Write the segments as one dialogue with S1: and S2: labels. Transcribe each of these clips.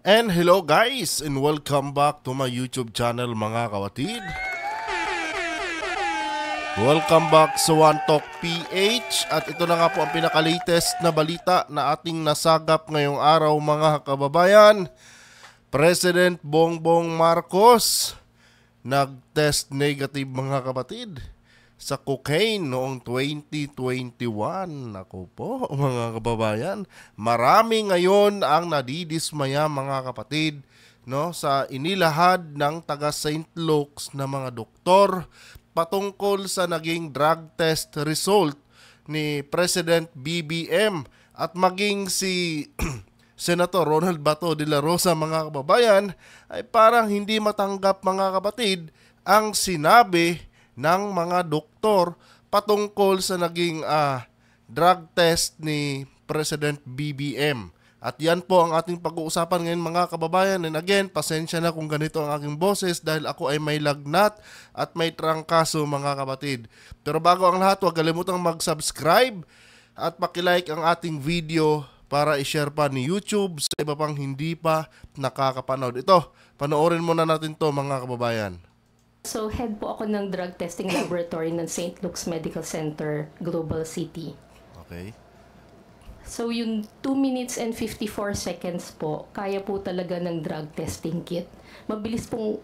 S1: And hello guys, and welcome back to my YouTube channel mga kapatid. Welcome back sa One Talk PH. At ito na nga po ang pinaka-latest na balita na ating nasagap ngayong araw mga kababayan. President Bongbong Marcos nag-test negative mga kapatid sa cocaine noong 2021. Ako po mga kababayan, marami ngayon ang nadidismaya mga kapatid, no, sa inilahad ng taga St. Luke's na mga doktor patungkol sa naging drug test result ni President BBM at maging si Senator Ronald Bato de la Rosa mga kababayan ay parang hindi matanggap mga kapatid ang sinabi ng mga doktor patungkol sa naging drug test ni President BBM. At yan po ang ating pag-uusapan ngayon mga kababayan. And again, pasensya na kung ganito ang aking boses dahil ako ay may lagnat at may trangkaso mga kapatid. Pero bago ang lahat, huwag kalimutang mag-subscribe at pakilike ang ating video para i-share pa ni YouTube sa iba pang hindi pa nakakapanood. Ito, panoorin muna natin to mga kababayan.
S2: So, head po ako ng drug testing laboratory ng St. Luke's Medical Center, Global City.
S1: Okay.
S2: So, yung 2 minutes and 54 seconds po, kaya po talaga ng drug testing kit. Mabilis pong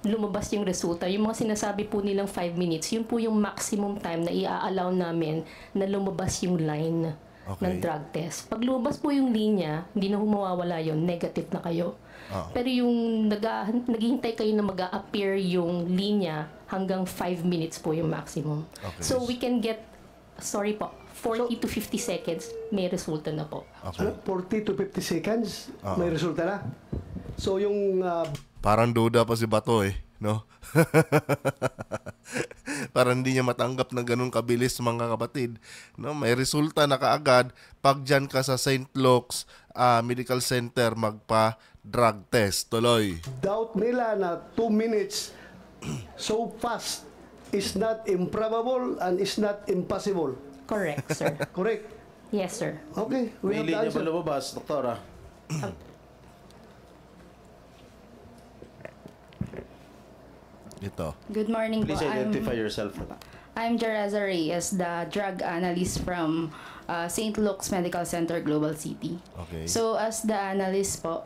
S2: lumabas yung resulta. Yung mga sinasabi po nilang 5 minutes, yun po yung maximum time na i-allow namin na lumabas yung line ng drug test. Pag lumabas po yung linya, hindi na humawawala yun, negative na kayo. Pero yung naghihintay kayo na mag-a-appear yung linya, hanggang 5 minutes po yung maximum.
S1: Okay.
S2: So we can get, 40 to 50 seconds, may resulta na po.
S1: Okay.
S3: 40 to 50 seconds, may resulta na. So yung...
S1: Parang duda pa si Bato no? Parang hindi niya matanggap na ganun kabilis mga kapatid. No? May resulta na kaagad pag dyan ka sa St. Luke's Medical Center magpa-drug test. Tuloy.
S3: Doubt nila na 2 minutes so fast is not improbable and is not impossible.
S2: Correct, sir.
S3: Correct?
S2: Yes, sir.
S3: Okay. We
S4: May
S3: have the
S4: linya ba
S3: answer.
S4: lumabas, doktora?
S1: Ito.
S5: Good morning
S4: Please
S5: po.
S4: identify yourself.
S5: I'm Jereza Reyes, the drug analyst from St. Luke's Medical Center, Global City.
S1: Okay.
S5: So, as the analyst po,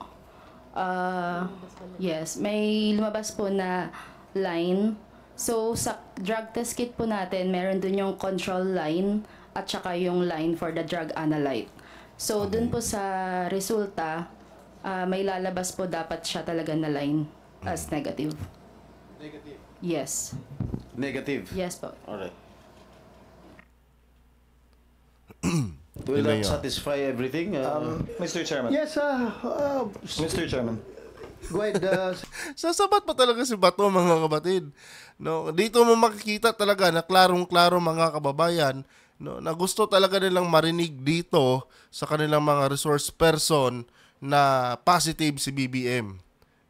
S5: yes, may lumabas po na line. So, sa drug test kit po natin, meron dun yung control line at saka yung line for the drug analyte. So, dun po sa resulta, may lalabas po dapat siya talaga na line as negative.
S4: Negative.
S5: Yes.
S4: Negative.
S5: Yes po.
S4: Alright. Will that satisfy everything?
S6: Mr. Chairman.
S3: Yes,
S6: Mr. Chairman.
S3: go ahead.
S1: Sasabat pa talaga si Bato mga kapatid. No, dito mo makikita talaga na klarong-klaro mga kababayan, no, na gusto talaga nilang marinig dito sa kanilang mga resource person na positive si BBM.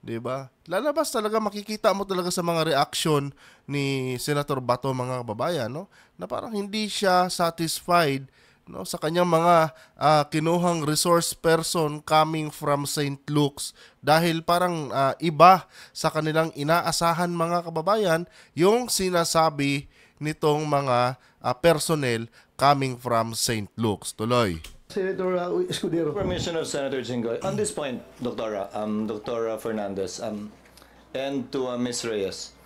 S1: 'Di ba? Lalabas talaga, makikita mo talaga sa mga reaction ni Senator Bato mga kababayan, no, na parang hindi siya satisfied, no, sa kanyang mga kinuhang resource person coming from St. Luke's dahil parang iba sa kanilang inaasahan mga kababayan yung sinasabi nitong mga personnel coming from St. Luke's. Tuloy.
S3: Senator Escudero.
S6: Permission of Senator Jinggoy. On this point, Doctora, Dr. Fernandez, and to Ms. Reyes,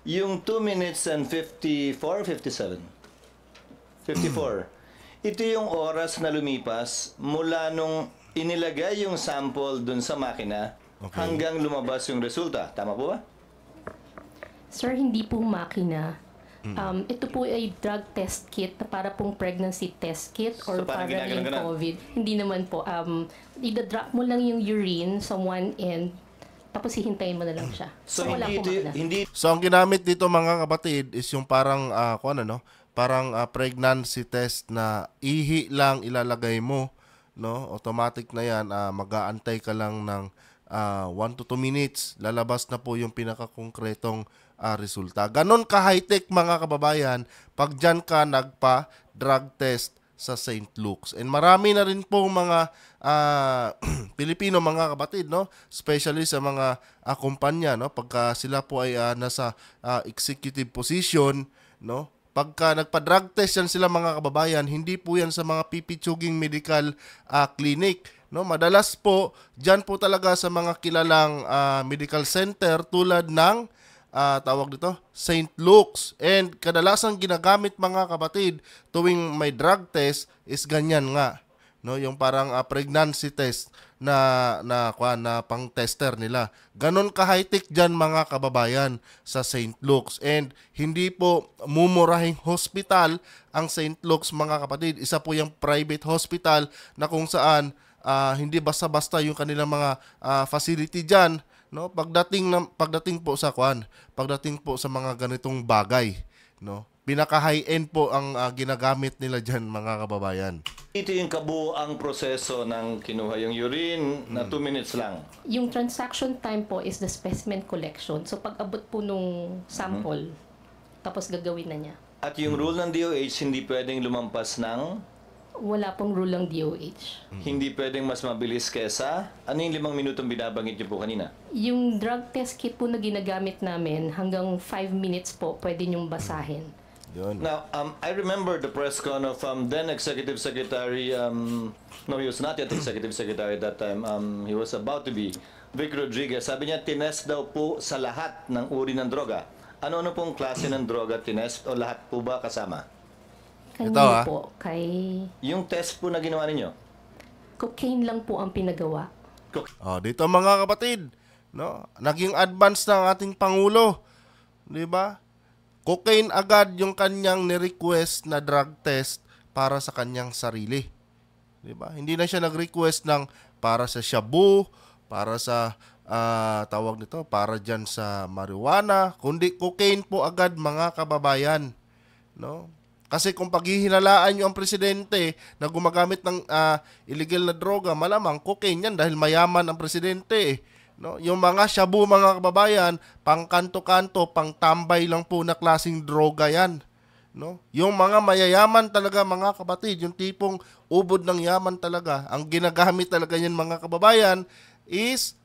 S6: yung 2 minutes and 57? 54. Ito yung oras na lumipas mula nung inilagay yung sample dun sa makina hanggang lumabas yung resulta. Tama po ba?
S2: Sir, hindi po makina. Ito po ay drug test kit para pong pregnancy test kit or
S6: So,
S2: para
S6: parang
S2: yung
S6: ginaganon-ganon?
S2: COVID. Hindi naman po. Ida-drop mo lang yung urine sa one end, tapos hihintayin mo na lang siya.
S6: So,
S2: wala po makina.
S6: hindi
S1: So ang ginamit dito mga kapatid is yung parang parang pregnancy test na ihi lang ilalagay mo, no? Automatic na 'yan, mag-aantay ka lang ng 1 to 2 minutes, lalabas na po yung pinaka-konkretong resulta. Ganon ka high-tech mga kababayan pag dyan ka nagpa-drug test sa St. Luke's. And marami na rin po mga Pilipino mga kapatid, no? Especially sa mga kumpanya, no? Pagka sila po ay nasa executive position, no? Pagka nagpa-drug test yan sila mga kababayan, hindi po yan sa mga pipitsuging medical clinic, no? Madalas po diyan po talaga sa mga kilalang medical center tulad ng tawag dito, St. Luke's. And kadalasan ginagamit mga kapatid tuwing may drug test is ganyan nga, no, yung parang pregnancy test na pang tester nila. Ganon ka high-tech diyan mga kababayan sa St. Luke's. And hindi po mumurahing hospital ang St. Luke's mga kapatid. Isa po yung private hospital na kung saan hindi basta-basta yung kanilang mga facility diyan, no, pagdating po sa mga ganitong bagay, no, pinaka high end po ang ginagamit nila diyan mga kababayan.
S6: Ito yung kabuang proseso ng kinuha yung urine na 2 minutes lang.
S2: Yung transaction time po is the specimen collection. So pag abot po nung sample, tapos gagawin na niya.
S6: At yung rule ng DOH, hindi pwedeng lumampas ng,
S2: Wala pong rule ng DOH.
S6: hindi pwedeng mas mabilis kesa, ano yung 5 minutong binabangit niyo po kanina?
S2: Yung drug test kit po na ginagamit namin, hanggang 5 minutes po pwede niyong basahin.
S1: Yun.
S6: Now, I remember the press con of then Executive Secretary, no, he was not yet Executive Secretary at that time, he was about to be, Vic Rodriguez. Sabi niya, tinest daw po sa lahat ng uri ng droga. Ano-ano pong klase ng droga tinest o lahat po ba kasama?
S2: Kanina po, kay
S6: Yung test po na ginawa ninyo?
S2: cocaine lang po ang pinagawa.
S1: Dito mga kapatid, no, naging advance ng ating Pangulo, di ba? Cocaine agad yung kanyang ni-request na drug test para sa kanyang sarili. Di ba? Hindi na siya nag-request ng para sa shabu, para sa tawag nito, para diyan sa marijuana, kundi cocaine po agad mga kababayan, no? Kasi kung paghihinalaan nyo ang presidente na gumagamit ng illegal na droga, malamang cocaine yan dahil mayaman ang presidente. No? Yung mga shabu mga kababayan, pang kanto-kanto, pang tambay lang po na klaseng droga yan. No? Yung mga mayayaman talaga mga kapatid, yung tipong ubod ng yaman talaga, ang ginagamit talaga yan mga kababayan is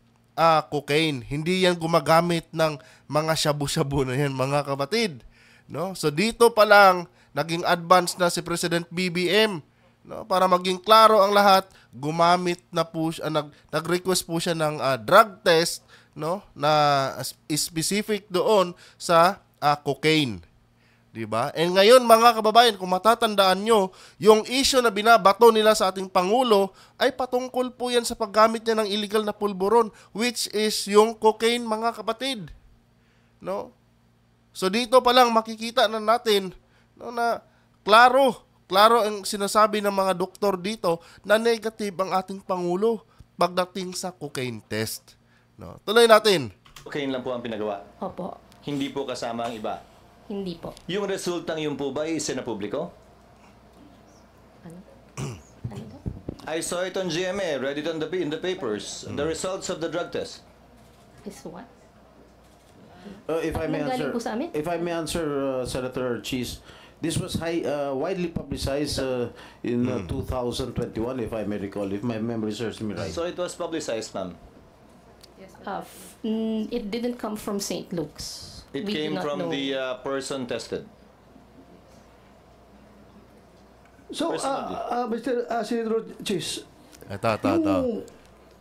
S1: cocaine. Hindi yan gumagamit ng mga shabu-shabu na yan mga kapatid. No? So dito pa lang, naging advance na si President BBM, no, para maging klaro ang lahat, gumamit na po siya, nag-request po siya ng drug test, no, na specific doon sa cocaine, di ba? And ngayon mga kababayan, kung matatandaan nyo, yung issue na binabato nila sa ating Pangulo ay patungkol po yan sa paggamit niya ng illegal na pulburon, which is yung cocaine mga kapatid, no? So dito pa lang makikita na natin, no, na klaro ang sinasabi ng mga doktor dito na negative ang ating Pangulo pagdating sa cocaine test. No, tuloy natin.
S6: Cocaine lang po ang pinagawa.
S2: Opo,
S6: Hindi po kasama ang iba.
S2: hindi po.
S6: Yung resultang yun po ba isinapubliko?
S2: Ano daw?
S6: I saw it on GMA, read it on in the papers. The results of the drug test.
S2: Is what?
S4: If I may
S2: Nanggaling
S4: answer,
S2: po sa amin?
S4: Senator Cheese, this was widely publicized in 2021, if I may recall, if my memory serves me right.
S6: So it was publicized, ma'am.
S2: It didn't come from St. Luke's.
S6: It
S2: We do
S6: came
S2: not
S6: from
S2: know.
S6: the person tested.
S3: So, Mr. Senator Chis,
S1: Ito.
S3: yung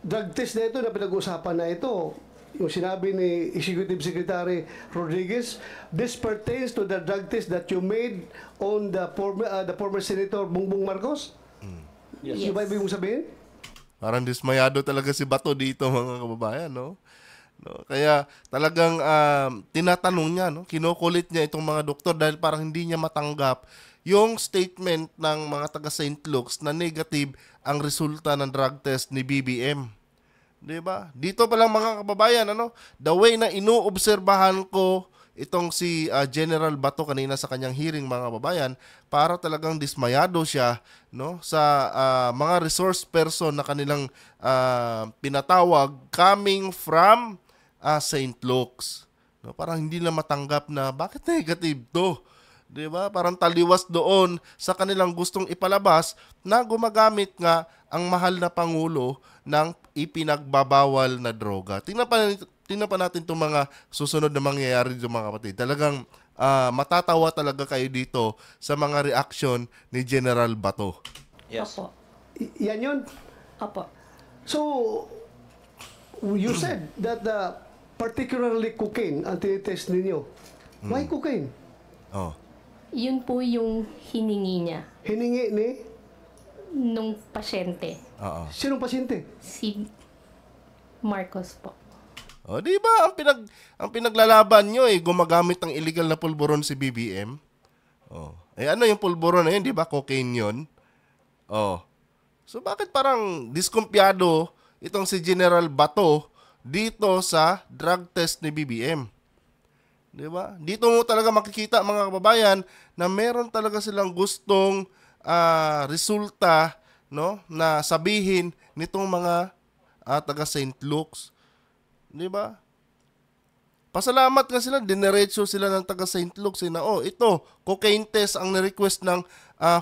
S3: drug test na ito na pinag-uusapan na ito, yung sinabi ni Executive Secretary Rodriguez, this pertains to the drug test that you made on the former Senator Bongbong Marcos?
S2: Yes.
S3: Yung ba ibig mong sabihin?
S1: Parang dismayado talaga si Bato dito mga kababayan, no? No, kaya talagang tinatanong niya, no? Kinukulit niya itong mga doktor dahil parang hindi niya matanggap yung statement ng mga taga St. Luke's na negative ang resulta ng drug test ni BBM. 'Di ba? Dito pa lang mga kababayan, ano? The way na inuobserbahan ko itong si General Bato kanina sa kanyang hearing mga kababayan, para talagang dismayado siya, no, sa mga resource person na kanilang pinatawag coming from St. Luke's. No, parang hindi na matanggap na bakit negative to. 'Di ba? Parang taliwas doon sa kanilang gustong ipalabas na gumagamit nga ang mahal na pangulo ng ipinagbabawal na droga. Tingnan pa natin itong mga susunod na mangyayari dito mga kapatid. Talagang matatawa talaga kayo dito sa mga reaction ni General Bato.
S6: Yes.
S2: Opo.
S3: Yan yun.
S2: Opo.
S3: So, you said that particularly cocaine ang tinitest ninyo. Why cocaine?
S1: Oh.
S2: Yun po yung hiningi niya
S3: Hiningi ni
S2: nung pasyente,
S1: Oo.
S3: sinong pasyente?
S2: si Marcos po.
S1: O, di ba? Ang pinaglalaban nyo gumagamit ng illegal na pulburon si BBM. Oh. Ano yung pulburon na yun, di ba? Cocaine yun. Oh. So, bakit parang diskumpiyado itong si General Bato dito sa drug test ni BBM? Di ba? Dito mo talaga makikita mga kababayan na meron talaga silang gustong resulta, no, na sabihin nitong mga taga St. Luke's. Di ba? Pasalamat nga sila, dinerecho sila ng taga St. Luke's na, ito, cocaine test ang ni-request ng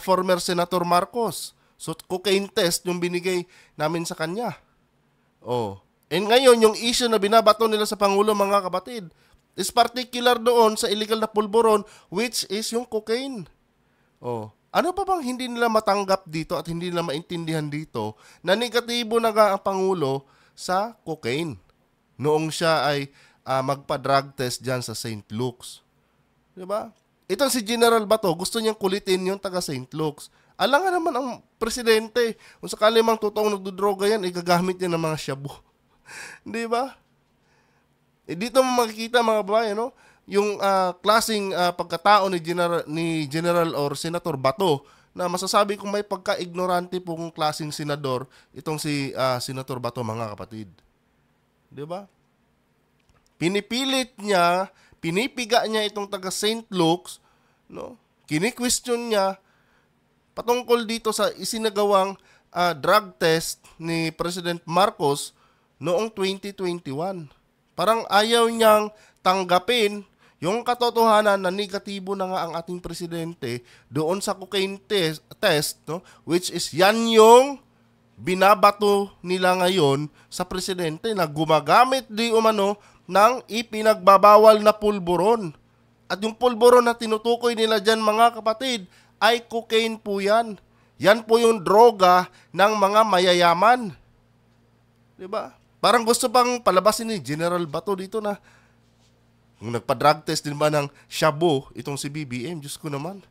S1: former Senator Marcos. So, cocaine test yung binigay namin sa kanya. And ngayon, yung issue na binabato nila sa Pangulo, mga kapatid, is particular doon sa illegal na pulburon, which is yung cocaine. Ano pa bang hindi nila matanggap dito at hindi nila maintindihan dito na negatibo na nga ang Pangulo sa cocaine noong siya ay magpa-drug test dyan sa St. Luke's. Diba? Itong si General Bato, gusto niyang kulitin yung taga St. Luke's. Alangan naman ang presidente. Kung sakali mang totoong nagdodroga yan, igagamit niya ng mga shabu. Di ba? Dito mo makikita mga babae, no? Yung klaseng pagkatao ni General or Senator Bato na masasabi kong may pagka-ignorante pong klaseng senador itong si Senator Bato, mga kapatid. 'Di ba? Pinipilit niya, pinipiga niya itong taga St. Luke's, no? Kini-question niya patungkol dito sa isinagawang drug test ni President Marcos noong 2021. Parang ayaw niyang tanggapin yung katotohanan na negatibo na nga ang ating presidente doon sa cocaine test, no? Which is yan yung binabato nila ngayon sa presidente na gumagamit di umano ng ipinagbabawal na pulburon. At yung pulburon na tinutukoy nila dyan, mga kapatid, ay cocaine po yan. Yan po yung droga ng mga mayayaman. Diba? Parang gusto pang palabasin ni General Bato dito na kung nagpa-drug test din ba ng shabu itong si BBM, Diyos ko naman.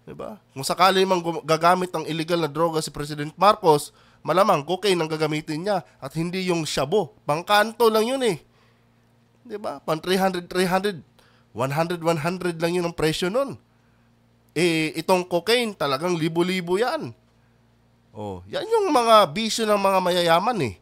S1: Diba? Kung sakali mang gagamit ng illegal na droga si President Marcos, malamang cocaine ang gagamitin niya at hindi yung shabu. Pangkanto lang yun eh. Diba? Pang 300, 100 lang yun ang presyo nun. Itong cocaine talagang libo-libo yan. Yan yung mga bisyo ng mga mayayaman eh.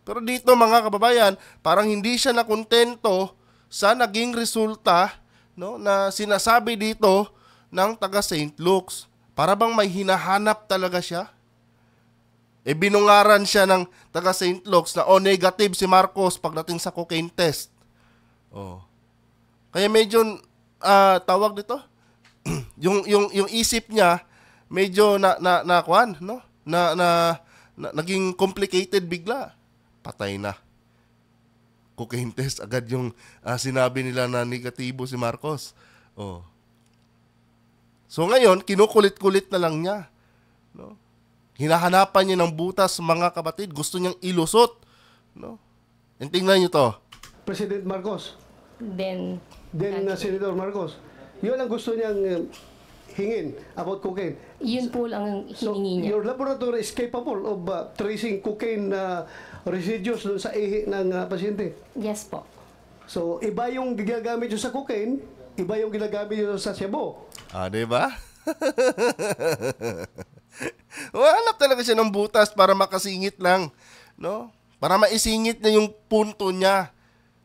S1: Pero dito mga kababayan, parang hindi siya nakontento sa naging resulta, no, na sinasabi dito ng taga St. Luke's. Para bang may hinahanap talaga siya? Binungaran siya ng taga St. Luke's na negative si Marcos pagdating sa cocaine test. Kaya medyo tawag dito yung isip niya medyo naging complicated bigla. Patay na. Cocaine test agad yung sinabi nila na negatibo si Marcos. So ngayon, kinukulit-kulit na lang niya. No? Hinahanapan niya ng butas, mga kapatid. Gusto niyang ilusot. No? And tingnan niyo to.
S3: President Marcos.
S2: Then
S3: Senator Marcos. Yun ang gusto niyang hingin about cocaine.
S2: yun po lang ang
S3: So,
S2: hiningi niya.
S3: your laboratory is capable of tracing cocaine residues dun sa ihi ng pasyente.
S2: Yes po.
S3: So, iba yung ginagamit nyo sa cocaine, iba yung ginagamit nyo sa shabu.
S1: Diba? Hanap talaga siya ng butas para makasingit lang. No? Para maisingit niya yung punto niya.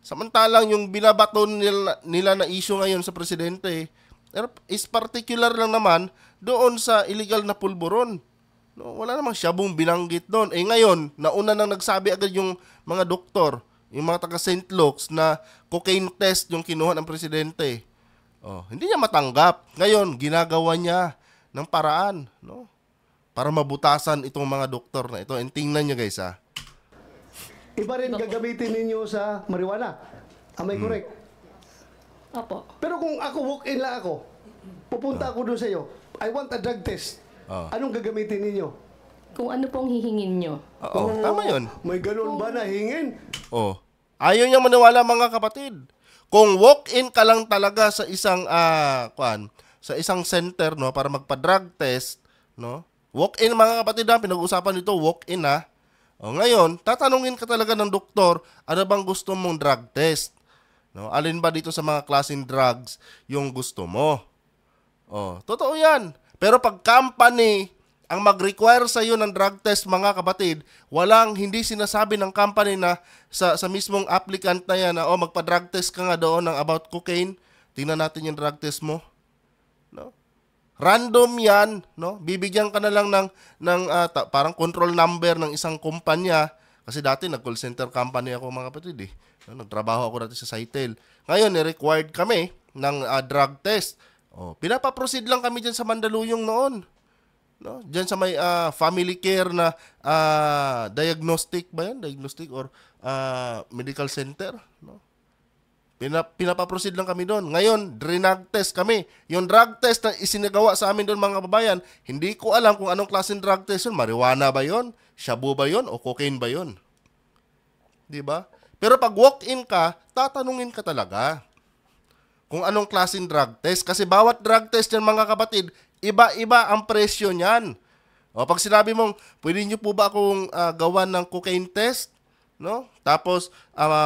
S1: Samantalang yung binabato nila na issue ngayon sa presidente is particular lang naman doon sa illegal na pulburon. No, wala namang shabong binanggit doon. Ngayon, nauna nang nagsabi agad yung mga doktor, yung mga taga St. Luke's na cocaine test yung kinuha ng presidente. Hindi niya matanggap. Ngayon, ginagawa niya ng paraan, no? Para mabutasan itong mga doktor na ito. And tingnan niyo guys, ha.
S3: Iba rin gagamitin ninyo sa marijuana. Am I correct?
S2: Opo.
S3: Pero kung ako, walk-in lang ako, pupunta ako doon sa iyo, I want a drug test. Anong gagamitin ninyo?
S2: Kung ano pong hihingin nyo.
S1: Oo, tama yun.
S3: May ganun ba na hingin?
S1: Ayaw niya maniwala mga kapatid. Kung walk-in ka lang talaga sa isang sa isang center, no, para magpa-drug test, no? Walk-in mga kapatid, pinag-uusapan nito, walk-in ha. Ngayon, tatanungin ka talaga ng doktor, ano bang gusto mong drug test? No, alin ba dito sa mga klaseng drugs yung gusto mo? Totoo 'yan. Pero pag company ang mag-require sa iyo ng drug test mga kapatid, hindi sinasabi ng company na sa mismong applicant na yan na magpa-drug test ka nga doon ng about cocaine, tingnan natin yung drug test mo. No? Random yan, no? Bibigyan ka na lang ng parang control number ng isang kumpanya kasi dati nag-call center company ako mga kapatid eh. No? Nagtrabaho ako dati sa Cytel. Ngayon, required kami ng drug test. Pinapa-proceed lang kami diyan sa Mandaluyong noon. No? Diyan sa may family care na diagnostic ba yan? Diagnostic or medical center, no? Pinapa-proceed lang kami doon. Ngayon, drug test kami. Yung drug test na isinagawa sa amin doon mga kababayan, hindi ko alam kung anong klaseng drug test yun. Marijuana ba yun? Shabu ba yun? O cocaine ba yun? Di ba? Pero pag walk-in ka, tatanungin ka talaga kung anong klaseng drug test. Kasi bawat drug test yan mga kapatid, iba-iba ang presyo niyan. Pag sinabi mong, pwede niyo po ba akong gawan ng cocaine test? No? Tapos,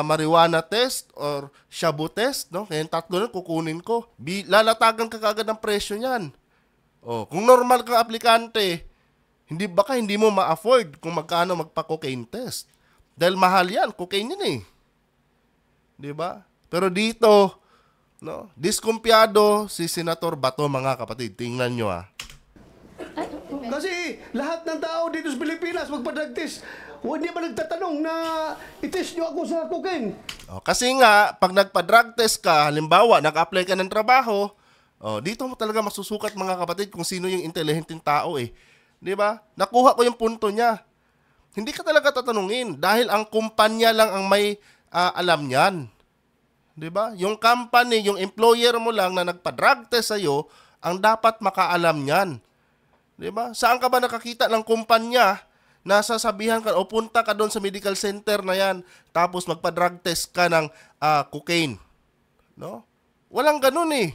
S1: marijuana test or shabu test, no? Kaya yung tatlo na kukunin ko. Lalatagan ka kagad ng presyo niyan. Kung normal kang aplikante, baka hindi mo ma-afford kung magkano magpa-cocaine test. Dahil mahal yan, cocaine yan eh. Di ba? Pero dito, no, diskumpiyado si Senator Bato mga kapatid. Tingnan nyo
S3: Kasi lahat ng tao dito sa Pilipinas magpa-drug test. Hindi ba nagtatanong na i-test nyo ako sa cocaine?
S1: Kasi nga, pag nagpa-drug test ka, halimbawa, nag-apply ka ng trabaho, dito mo talaga masusukat mga kapatid kung sino yung intelihenteng tao eh. Di ba? Nakuha ko yung punto niya. Hindi ka talaga tatanungin dahil ang kumpanya lang ang may alam niyan. Di ba? Yung company, yung employer mo lang na nagpa-drug test sa'yo, ang dapat makaalam niyan. Di ba? Saan ka ba nakakita ng kumpanya na sasabihan ka, punta ka doon sa medical center na yan, tapos magpa-drug test ka ng cocaine. No? Walang ganun eh.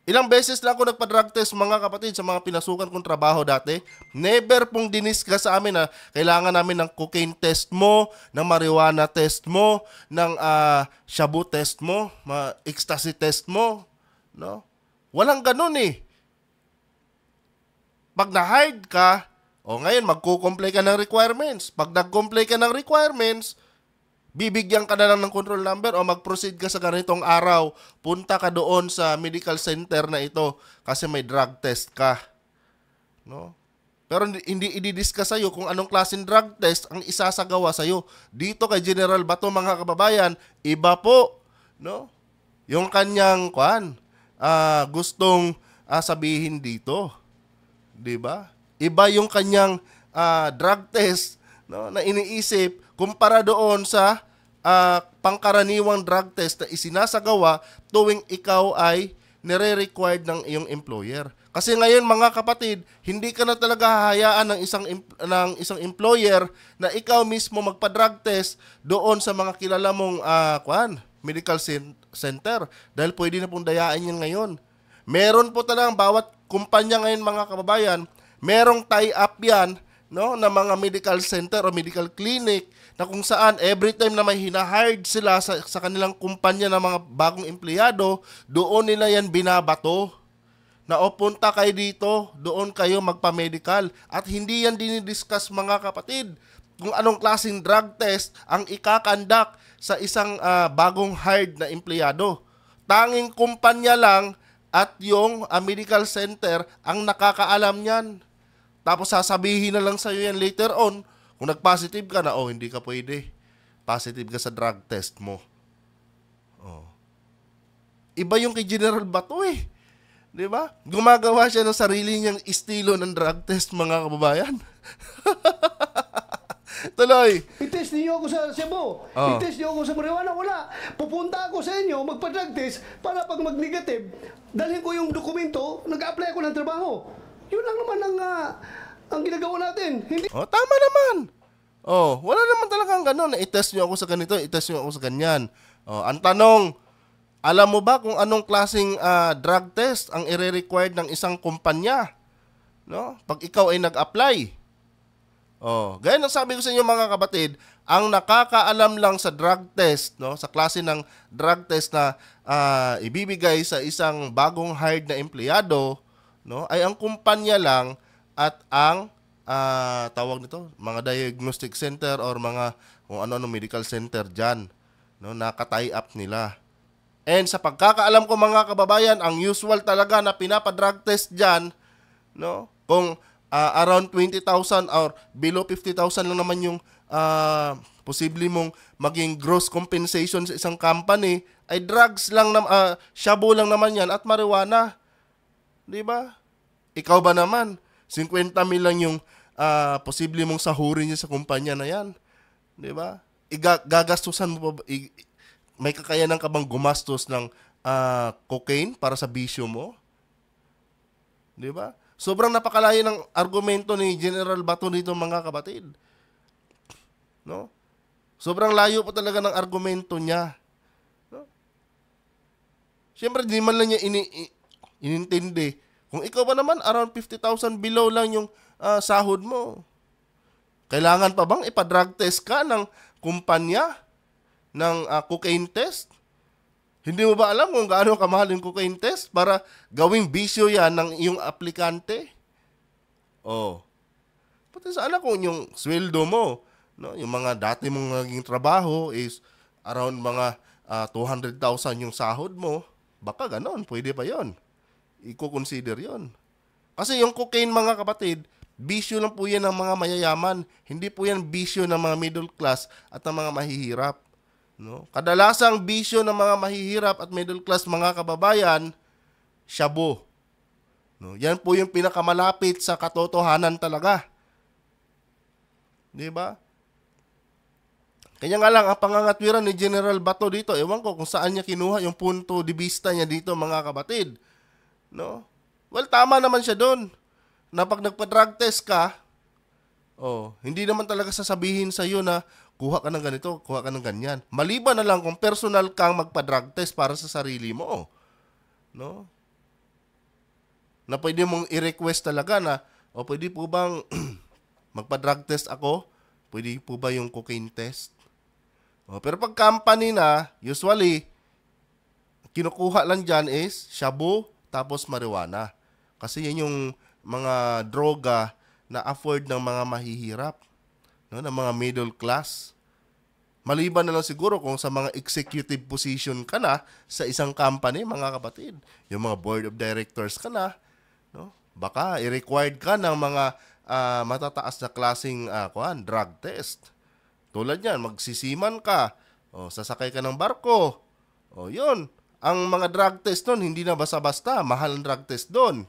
S1: Ilang beses lang ako nagpa-drug test mga kapatid sa mga pinasukan kong trabaho dati. Never pong diniscuss sa amin na kailangan namin ng cocaine test mo, ng marijuana test mo, ng shabu test mo, ecstasy test mo. No? Walang ganun eh. Pag na-hired ka, ngayon magko-comply ka ng requirements. Pag nag-comply ka ng requirements, bibigyan ka na lang ng control number o mag-proceed ka sa ganitong araw. Punta ka doon sa medical center na ito kasi may drug test ka. No? Pero hindi i-discuss sa'yo kung anong klaseng drug test ang isasagawa sa'yo. Dito kay General Bato mga kababayan, iba po. No? Yung kanyang gustong sabihin dito. Diba? Iba yung kanyang drug test, no, na iniisip kumpara doon sa pangkaraniwang drug test na isinasagawa tuwing ikaw ay nire-required ng iyong employer. Kasi ngayon mga kapatid, hindi ka na talaga hahayaan ng isang employer na ikaw mismo magpa-drug test doon sa mga kilala mong medical center dahil pwede na pong dayaan yan ngayon. Meron po talagang bawat kumpanya ngayon mga kababayan, merong tie-up yan, no, na mga medical center o medical clinic na kung saan every time na may hina-hired sila sa kanilang kumpanya ng mga bagong empleyado, doon nila yan binabato. Na punta kayo dito, doon kayo magpa-medical. At hindi yan dinidiscuss mga kapatid kung anong klaseng drug test ang ikakandak sa isang bagong hired na empleyado. Tanging kumpanya lang at yung medical center ang nakakaalam niyan. Tapos sasabihin na lang sa'yo yan later on, kung nag-positive ka na, hindi ka pwede. Positive ka sa drug test mo. Iba yung kay General Bato eh. Di ba? Gumagawa siya ng sarili niyang estilo ng drug test, mga kababayan. Tuloy.
S3: I-test niyo ako sa Cebu.
S1: Oh.
S3: I-test niyo ako sa Marijuana. Wala. Pupunta ako sa inyo, magpa-drug test, para pag mag-negative, dalhin ko yung dokumento, nag-apply ako ng trabaho. Yun lang naman ang ginagawa natin. Hindi
S1: Tama naman. Wala naman talagang ganun. I-test nyo ako sa ganito, i-test nyo ako sa ganyan. Ang tanong, alam mo ba kung anong klaseng drug test ang ire-required ng isang kumpanya? No? Pag ikaw ay nag-apply. Gaya ng sabi ko sa inyo, mga kapatid, ang nakakaalam lang sa drug test, no, sa klase ng drug test na ibibigay sa isang bagong hired na empleyado, no, ay ang kumpanya lang at ang tawag nito, mga diagnostic center or mga kung ano medical center dyan, no, naka-tie up nila. And sa pagkakaalam ko, mga kababayan, ang usual talaga na pinapa-drug test dyan, no, kung around 20,000 or below 50,000 lang naman yung posible mong maging gross compensation sa isang company, ay drugs lang, shabu lang naman yan at marijuana. Di ba? Ikaw ba naman, 50 mil lang yung posible mong sahurin niya sa kumpanya na yan. Di ba? Gagastusan mo pa, may kakayanan ka bang gumastos ng cocaine para sa bisyo mo? Di ba? Sobrang napakalayo ng argumento ni General Bato dito, mga kapatid. No? Sobrang layo pa talaga ng argumento niya. No? Siyempre, di man lang niya inintindi. Kung ikaw ba naman, around 50,000 below lang yung sahod mo. Kailangan pa bang ipa-drug test ka ng kumpanya ng cocaine test? Hindi mo ba alam kung gaano kamahal yung cocaine test para gawing bisyo yan ng iyong aplikante? Pati sana kung yung sweldo mo, no, yung mga dati mong naging trabaho is around mga 200,000 yung sahod mo, baka ganon, pwede pa yon. I-consider yon. Kasi yung cocaine, mga kapatid, bisyo lang po yan ng mga mayayaman. Hindi po yan bisyo ng mga middle class at ng mga mahihirap. No? Kadalasang bisyo ng mga mahihirap at middle class, mga kababayan, shabu. No? Yan po yung pinakamalapit sa katotohanan talaga. Di ba? Kanya nga lang, ang pangangatwiran ni General Bato dito, ewan ko kung saan niya kinuha yung punto de vista niya dito, mga kapatid. No? Well, tama naman siya doon. Na pag nagpa-drug test ka, hindi naman talaga sasabihin sa iyo na kuha ka ng ganito, kuha ka ng ganyan. Maliban na lang kung personal kang magpa-drug test para sa sarili mo. No? Na pwede mong i-request talaga na, pwede po bang magpa-drug test ako? Pwede po ba yung cocaine test? Pero pag company na, usually, kinukuha lang dyan is shabu tapos marijuana. Kasi yan yung mga droga na afford ng mga mahihirap, no, ng mga middle class. Maliban na lang siguro kung sa mga executive position ka na sa isang company, mga kapatid. Yung mga board of directors ka na, no, baka i-required ka ng mga matataas na klaseng drug test. Tulad yan, magsisiman ka, sasakay ka ng barko, yun. Ang mga drug test doon, hindi na basta-basta, mahal ang drug test doon.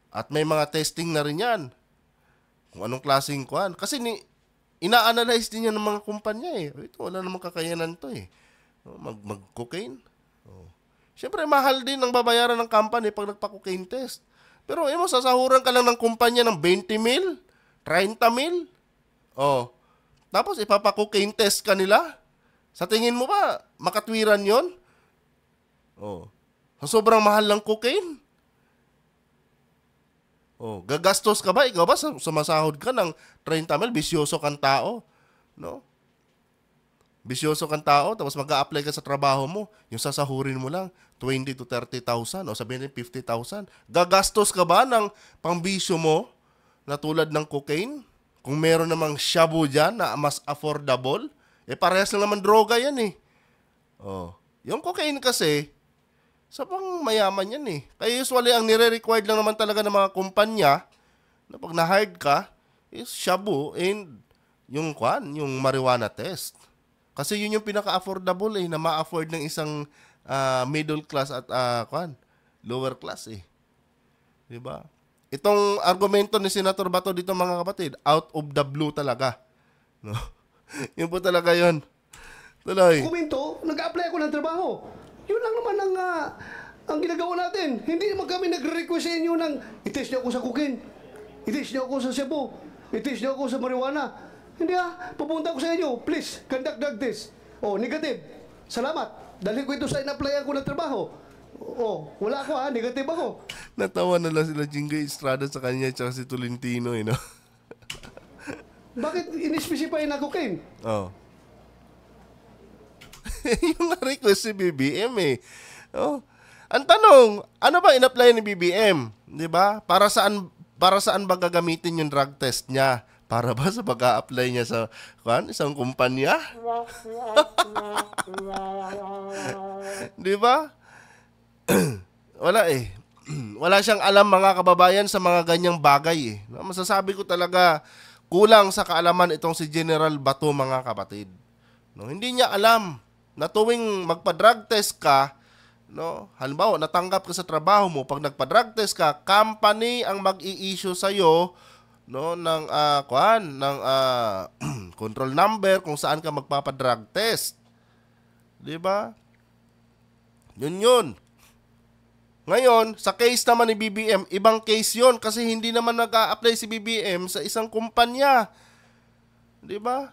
S1: At may mga testing na rin yan. Kung anong klaseng kuhan. Kasi ina-analyze din yan ng mga kumpanya eh. Ito, wala namang kakayanan to eh. Mag-cocaine. Siyempre, mahal din ang babayaran ng company pag nagpa-cocaine test. Pero sasahuran ka lang ng kumpanya ng 20 mil, 30 mil. Tapos ipapa-cocaine test ka nila. Sa tingin mo ba, makatwiran yon? Sa sobrang mahal ng cocaine? Gagastos ka ba? Ikaw ba sumasahod ka ng 30 mil? Bisyoso kang tao. No? Bisyoso kang tao, tapos mag-a-apply ka sa trabaho mo, yung sasahurin mo lang, 20 to 30,000 o sabihin 50,000. Gagastos ka ba ng pangbisyo mo na tulad ng cocaine? Kung meron namang shabu dyan na mas affordable, parehas lang naman droga yan eh. Yung cocaine kasi, sa pang mayaman yan eh. Kaya usually ang nire-required lang naman talaga ng mga kumpanya na pag na-hired ka is shabu and yung marijuana test. Kasi yun yung pinaka-affordable na ma-afford ng isang middle class at lower class eh. 'Di ba? Itong argumento ni Senator Bato dito mga kapatid, out of the blue talaga. No? Yun po talaga yun. Tuloy.
S3: Komento, nag-apply ako ng trabaho. Yun lang naman ang ginagawa natin. Hindi naman kami nagre-request sa inyo ng i-test niyo ako sa cocaine, i-test niyo ako sa Cebu, i-test niyo ako sa marijuana. Hindi pupunta ko sa inyo, please, conduct drug test. Negative. Salamat. Dahil ko ito sa in-apply ako ng trabaho. Wala ako negative ako.
S1: Natawa na lang sila Jinggoy Estrada sa kanya tsaka si Tolentino, no?
S3: Bakit in-specify na cocaine?
S1: Yung request si BBM eh. Ang tanong, ano ba in-apply ni BBM? 'Di ba? Para saan ba gagamitin yung drug test niya? Para ba sa pag-a-apply niya sa isang kumpanya? 'Di ba? Wala eh. Wala siyang alam mga kababayan sa mga ganyang bagay eh. Masasabi ko talaga kulang sa kaalaman itong si General Bato mga kapatid. Hindi niya alam na tuwing magpa-drug test ka, halimbawa natanggap ka sa trabaho mo, pag nagpa-drug test ka, company ang mag-i-issue sa iyo ng control number kung saan ka magpapa-drug test. 'Di ba? Yun. Ngayon, sa case naman ni BBM, ibang case yon kasi hindi naman nag-a-apply si BBM sa isang kumpanya. 'Di ba?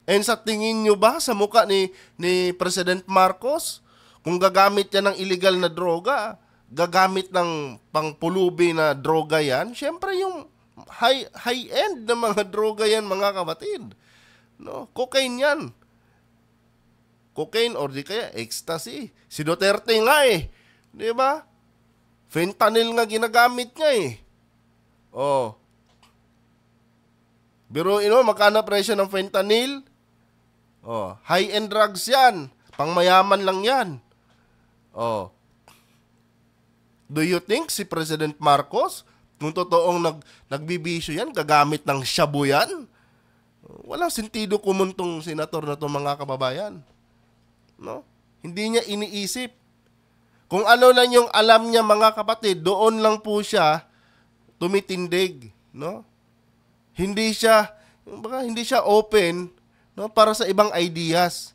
S1: And sa tingin nyo ba sa mukha ni President Marcos, kung gagamit yan ng illegal na droga, gagamit ng pangpulubi na droga yan, syempre yung high-end na mga droga yan mga kapatid. Cocaine yan. Cocaine or di kaya ecstasy. Si Duterte nga eh. Di ba? Fentanyl nga ginagamit niya eh. Biruin mo, magkano presyo ng fentanyl? High-end drugs yan. Pangmayaman lang yan. Do you think si President Marcos, kung totoong nagbibisyo yan, gagamit ng shabu yan? Walang sentido kumuntong senator na to mga kababayan. Hindi niya iniisip. Kung ano lang yung alam niya mga kapatid, doon lang po siya tumitindig. Hindi siya open para sa ibang ideas.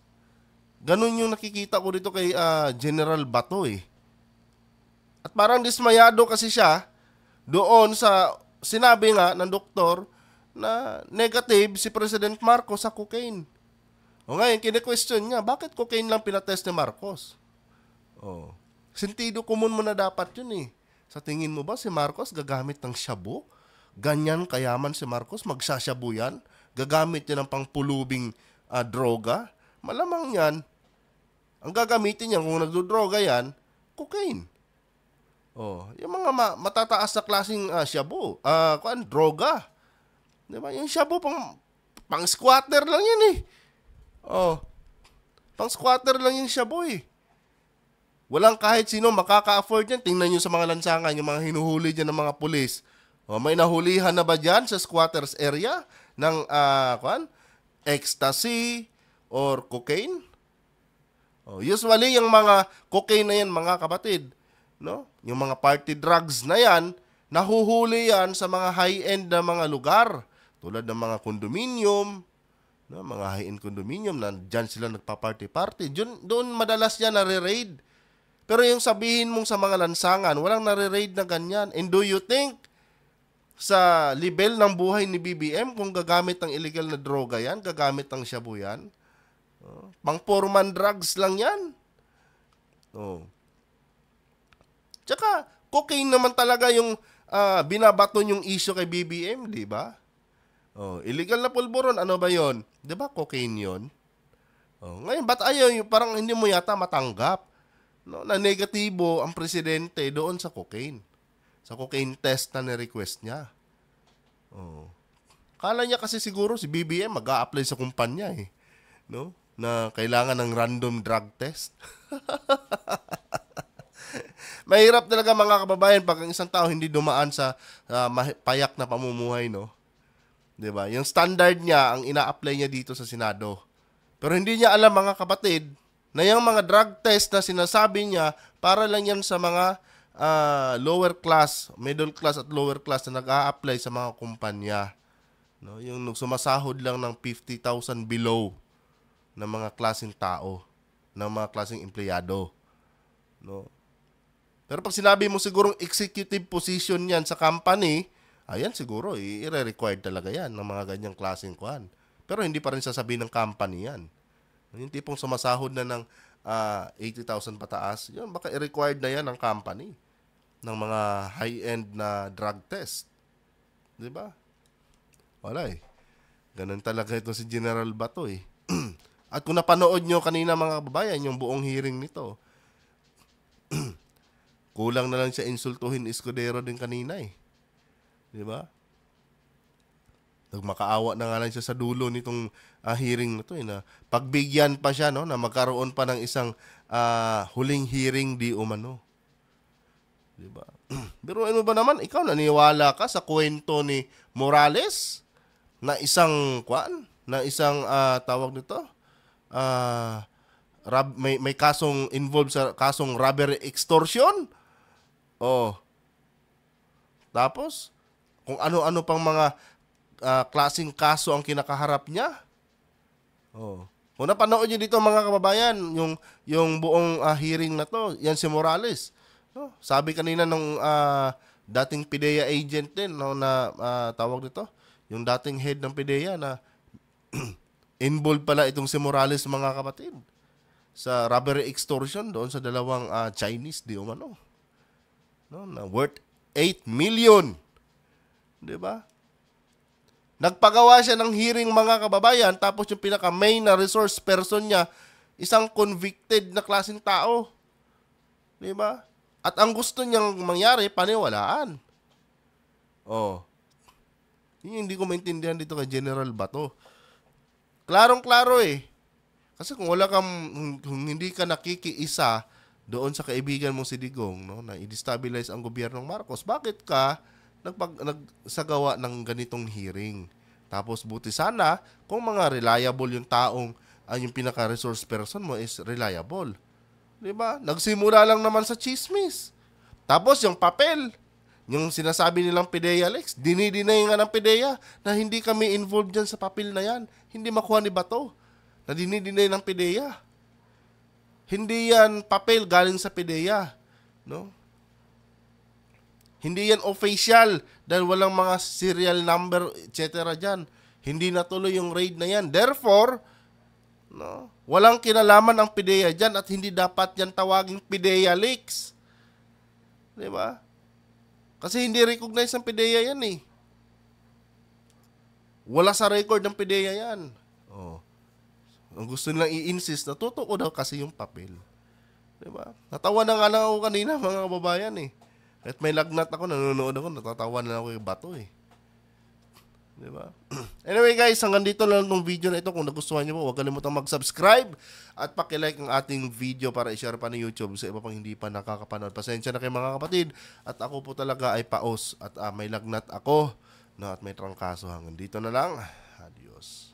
S1: Ganun yung nakikita ko dito kay General Bato eh. At parang dismayado kasi siya doon sa sinabi nga ng doktor na negative si President Marcos sa cocaine. Ngayon, kine-question niya, bakit cocaine lang pinatest ni Marcos? Sentido common mo na dapat yun eh. Sa tingin mo ba si Marcos gagamit ng shabu? Ganyan kayaman si Marcos, magsashabu yan? Gagamit yan ng pangpulubing droga? Malamang yan. Ang gagamitin niya kung nagdodroga yan, cocaine. Yung mga matataas na klaseng shabu, droga. Diba? Yung shabu pang squatter lang yan eh. Pang squatter lang yung shabu eh. Walang kahit sino makaka-afford yan. Tingnan nyo sa mga lansangan, yung mga hinuhuli dyan ng mga pulis. May nahulihan na ba dyan sa squatters area ng ecstasy or cocaine? Usually, yung mga cocaine na yan, mga kapatid, yung mga party drugs na yan, nahuhuli yan sa mga high-end na mga lugar. Tulad ng mga condominium, mga high-end condominium na dyan sila nagpa-party-party. Doon madalas yan nare-raid. Pero yung sabihin mong sa mga lansangan, walang nare-raid na ganyan. And do you think sa level ng buhay ni BBM, kung gagamit ng illegal na droga yan, gagamit ng shabu yan? Pang-foreman drugs lang yan. Tsaka, cocaine naman talaga yung binabaton yung issue kay BBM, di ba? Illegal na pulburon, ano ba yon? Di ba cocaine yon? Ngayon, ba't ayaw, parang hindi mo yata matanggap na negatibo ang presidente doon sa cocaine. Sa cocaine test na ni-request niya. Kala niya kasi siguro si BBM mag-a-apply sa kumpanya eh. Na kailangan ng random drug test. Mahirap talaga mga kababayan pag ang isang tao hindi dumaan sa payak na pamumuhay, 'Di ba? Yung standard niya ang ina-apply niya dito sa Senado. Pero hindi niya alam mga kapatid na yung mga drug test na sinasabi niya, para lang yan sa mga lower class, middle class at lower class na nag-a-apply sa mga kumpanya. No, yung sumasahod lang ng 50,000 below ng mga klaseng tao, ng mga klaseng empleyado. No? Pero pag sinabi mo sigurong executive position yan sa company, ayan siguro, i-required talaga yan ng mga ganyang klaseng kuhan. Pero hindi pa rin sasabihin ng company yan. Yung tipong sumasahod na ng 80,000 pataas, yun, baka i-required na yan ng company ng mga high-end na drug test. Di ba? Wala eh. Ganun talaga ito si General Bato eh. At kung napanood nyo kanina mga kababayan, yung buong hearing nito, kulang na lang siya insultuhin Escudero din kanina eh. Di ba? Nagmakaawa na nga lang siya sa dulo nitong hearing na to eh, na pagbigyan pa siya, no, na magkaroon pa ng isang huling hearing di umano. Di ba? Pero ano ba naman, ikaw naniwala ka sa kwento ni Morales na isang tawag nito, may kasong involved sa kasong robbery extortion? Oh. Tapos kung ano-ano pang mga klaseng kaso ang kinakaharap niya. Oh. Kung napanood niyo dito mga kababayan, yung buong hearing na to, yan si Morales. No? Sabi kanina nung dating PIDEA agent din, no, na tawag nito, yung dating head ng PIDEA na involved pala itong si Morales mga kapatid sa robbery extortion doon sa dalawang Chinese di umano. No, na worth 8 million. 'Di ba? Nagpagawa siya ng hearing mga kababayan, tapos yung pinaka-main na resource person niya, isang convicted na klaseng tao. 'Di ba? At ang gusto niyang mangyari, paniwalaan. Oh. Yun hindi ko maintindihan dito kay General Bato. Klarong-klaro eh. Kasi kung kung hindi ka nakikiisa doon sa kaibigan mo si Digong, no, na i-destabilize ang gobyernong Marcos, bakit ka nagsagawa ng ganitong hearing? Tapos buti sana kung mga reliable yung taong yung pinaka-resource person mo is reliable. 'Di ba? Nagsimula lang naman sa chismis. Tapos yung papel, yung sinasabi nilang PIDEA Lex, dinidinay nga ng PIDEA na hindi kami involved dyan sa papel na yan. Hindi makuha ni Bato na dinidinay ng PIDEA. Hindi yan papel galing sa PIDEA. No? Hindi yan official dahil walang mga serial number, etc. dyan. Hindi natuloy yung raid na yan. Therefore, no, walang kinalaman ang PIDEA dyan at hindi dapat yan tawaging PIDEA Leaks. Diba? Kasi hindi recognize ang PIDEA yan eh. Wala sa record ng PIDEA yan. Oh. Ang gusto nilang i-insist na totoo daw kasi yung papel. Diba? Natawa na nga lang ako kanina mga kababayan eh. At may lagnat ako, nanonood ako, natatawa na ako yung Bato eh. Diba? Anyway guys, hanggang dito lang itong video na ito. Kung nagustuhan nyo po, huwag kalimutang mag-subscribe at pakilike ang ating video para i-share pa ng YouTube sa iba pang hindi pa nakakapanood. Pasensya na kayo mga kapatid. At ako po talaga ay paos at may lagnat ako, no, at may trangkaso. Hanggang dito na lang. Adios.